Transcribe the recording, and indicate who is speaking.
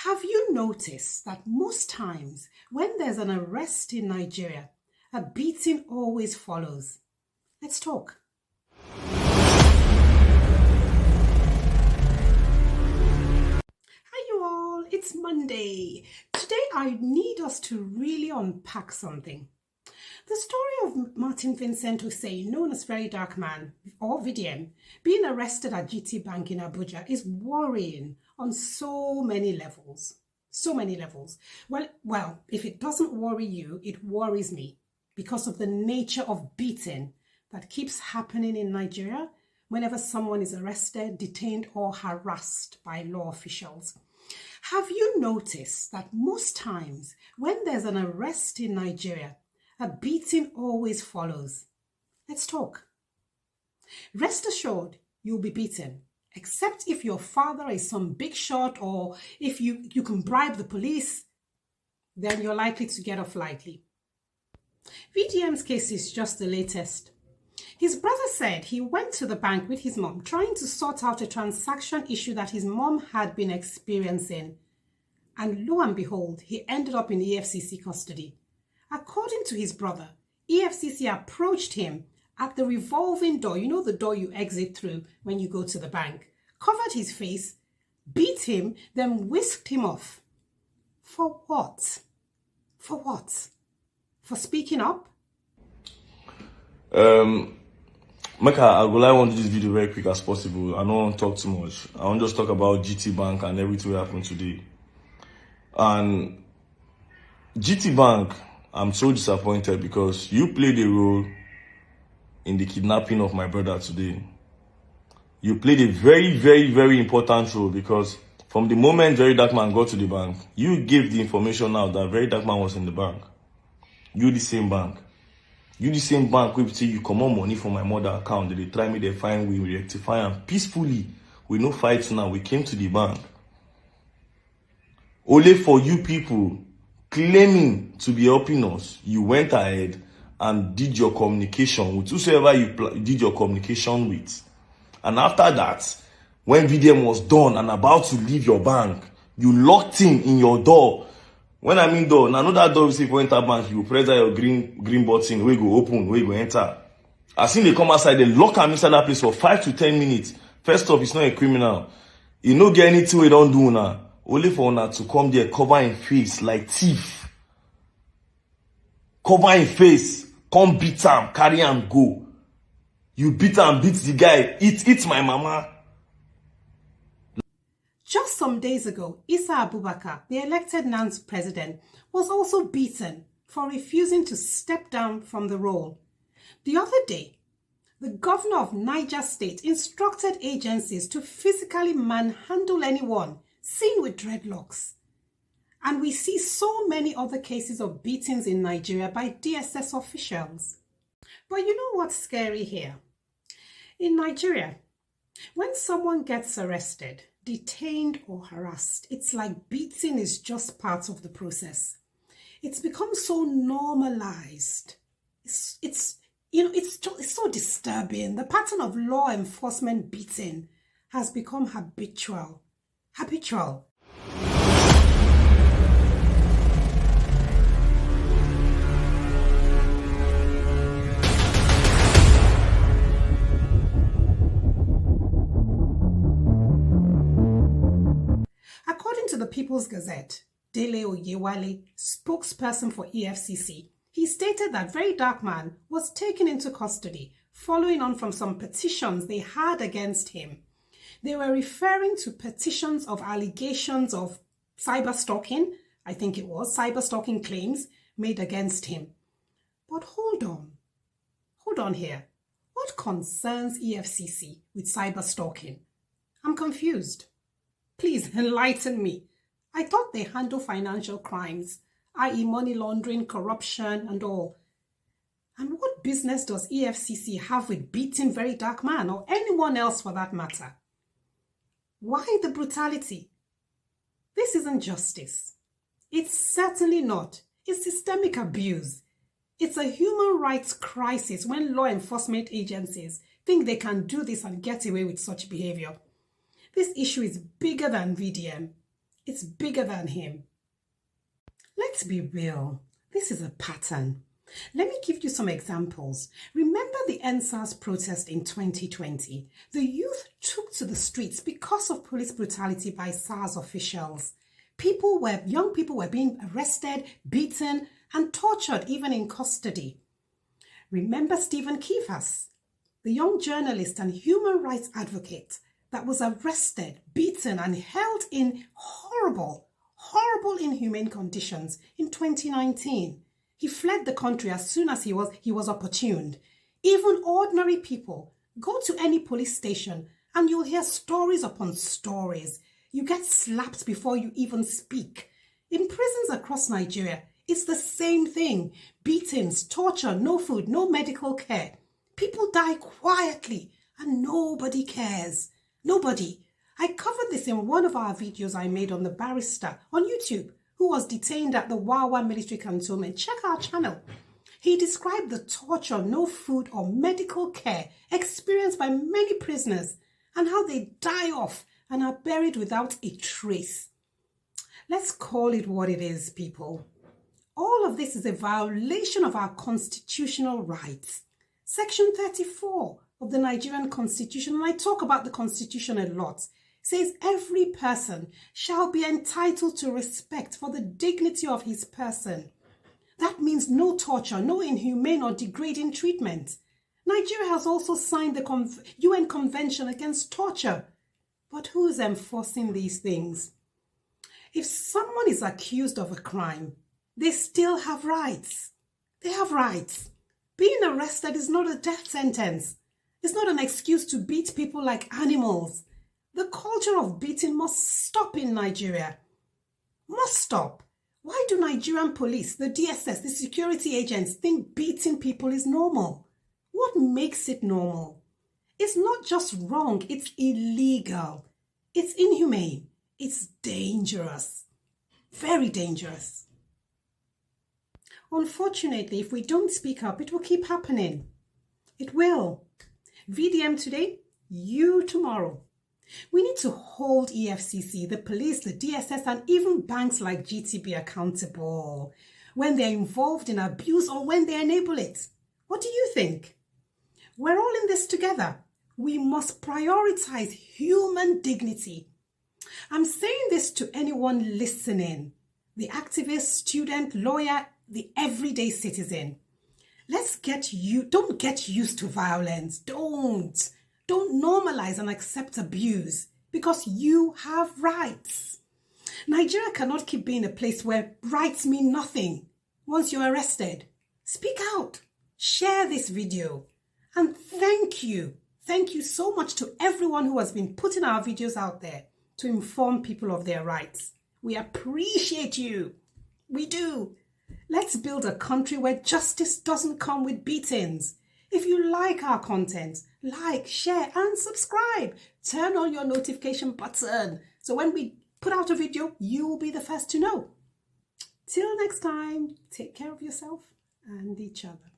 Speaker 1: Have you noticed that most times when there's an arrest in Nigeria, a beating always follows? Let's talk. Hi you all, it's Monday. Today I need us to really unpack something. The story of Martin Vincent Hussein, known as VeryDarkMan or VDM, being arrested at GTBank in Abuja is worrying on so many levels. So many levels. Well, if it doesn't worry you, it worries me because of the nature of beating that keeps happening in Nigeria whenever someone is arrested, detained, or harassed by law officials. Have you noticed that most times when there's an arrest in Nigeria, a beating always follows? Let's talk. Rest assured, you'll be beaten, except if your father is some big shot or if you can bribe the police, then you're likely to get off lightly. VDM's case is just the latest. His brother said he went to the bank with his mom trying to sort out a transaction issue that his mom had been experiencing. And lo and behold, he ended up in EFCC custody. According to his brother, EFCC approached him at the revolving door, you know the door you exit through when you go to the bank, covered his face, beat him, then whisked him off. For what? For what? For speaking up?
Speaker 2: Mecca, I want to do this video very quick as possible. I don't want to talk too much. I want to just talk about GTBank and everything that happened today. And GTBank, I'm so disappointed because you played a role in the kidnapping of my brother today. You played a very, very, very important role because from the moment VeryDarkMan got to the bank, you gave the information out that VeryDarkMan was in the bank. You the same bank. You the same bank where you come on money from my mother account. They try me, they find we rectify and peacefully. We no fights now. We came to the bank. Only for you people claiming to be helping us, you went ahead and did your communication with whosoever you did your communication with. And after that, when VDM was done and about to leave your bank, you locked him in your door. When I mean door, now know that door you see for enter bank, you press your green button, where you go open, where you go enter. As soon as they come outside, they lock him inside that place for 5 to 10 minutes. First off, he's not a criminal. He no get anything we don't do now. Only for una to come there, cover him face like thief. Cover him face, come beat him, carry him, go. You beat the guy, eat my mama.
Speaker 1: Just some days ago, Issa Abubakar, the elected NAN's president, was also beaten for refusing to step down from the role. The other day, the governor of Niger State instructed agencies to physically manhandle anyone seen with dreadlocks. And we see so many other cases of beatings in Nigeria by DSS officials. But you know what's scary here? In Nigeria, when someone gets arrested, detained or harassed, it's like beating is just part of the process. It's become so normalized. It's so disturbing. The pattern of law enforcement beating has become habitual. According to the People's Gazette, Dele Oyewale, spokesperson for EFCC, he stated that VeryDarkMan was taken into custody following on from some petitions they had against him. They were referring to petitions of allegations of cyber stalking, I think it was, cyber stalking claims made against him. But hold on here. What concerns EFCC with cyber stalking? I'm confused. Please enlighten me. I thought they handle financial crimes, i.e. money laundering, corruption and all. And what business does EFCC have with beating VeryDarkMan or anyone else for that matter? Why the brutality? This isn't justice. It's certainly not. It's systemic abuse. It's a human rights crisis when law enforcement agencies think they can do this and get away with such behavior. This issue is bigger than VDM. It's bigger than him. Let's be real. This is a pattern. Let me give you some examples. Remember the SARS protest in 2020? The youth took to the streets because of police brutality by SARS officials. Young people were being arrested, beaten, and tortured even in custody. Remember Stephen Kefas, the young journalist and human rights advocate that was arrested, beaten, and held in horrible, inhumane conditions in 2019. He fled the country as soon as he was opportuned. Even ordinary people, go to any police station and you'll hear stories upon stories. You get slapped before you even speak. In prisons across Nigeria, it's the same thing. Beatings, torture, no food, no medical care. People die quietly and nobody cares. Nobody. I covered this in one of our videos I made on the barrister on YouTube who was detained at the Wawa military cantonment. Check our channel. He described the torture, no food or medical care experienced by many prisoners and how they die off and are buried without a trace. Let's call it what it is, people. All of this is a violation of our constitutional rights. Section 34 of the Nigerian Constitution, and I talk about the Constitution a lot, says every person shall be entitled to respect for the dignity of his person. That means no torture, no inhumane or degrading treatment. Nigeria has also signed the UN Convention Against Torture. But who is enforcing these things? If someone is accused of a crime, they still have rights. They have rights. Being arrested is not a death sentence. It's not an excuse to beat people like animals. The culture of beating must stop in Nigeria. Must stop. Why do Nigerian police, the DSS, the security agents think beating people is normal? What makes it normal? It's not just wrong, it's illegal. It's inhumane. It's dangerous. Very dangerous. Unfortunately, if we don't speak up, it will keep happening. It will. VDM today, you tomorrow. We need to hold EFCC, the police, the DSS, and even banks like GTB accountable when they're involved in abuse or when they enable it. What do you think? We're all in this together. We must prioritize human dignity. I'm saying this to anyone listening, the activist, student, lawyer, the everyday citizen. Don't get used to violence. Don't normalize and accept abuse because you have rights. Nigeria cannot keep being a place where rights mean nothing once you're arrested. Speak out. Share this video. And thank you. Thank you so much to everyone who has been putting our videos out there to inform people of their rights. We appreciate you. We do. Let's build a country where justice doesn't come with beatings. If you like our content, like, share, and subscribe. Turn on your notification button so when we put out a video, you will be the first to know. Till next time, take care of yourself and each other.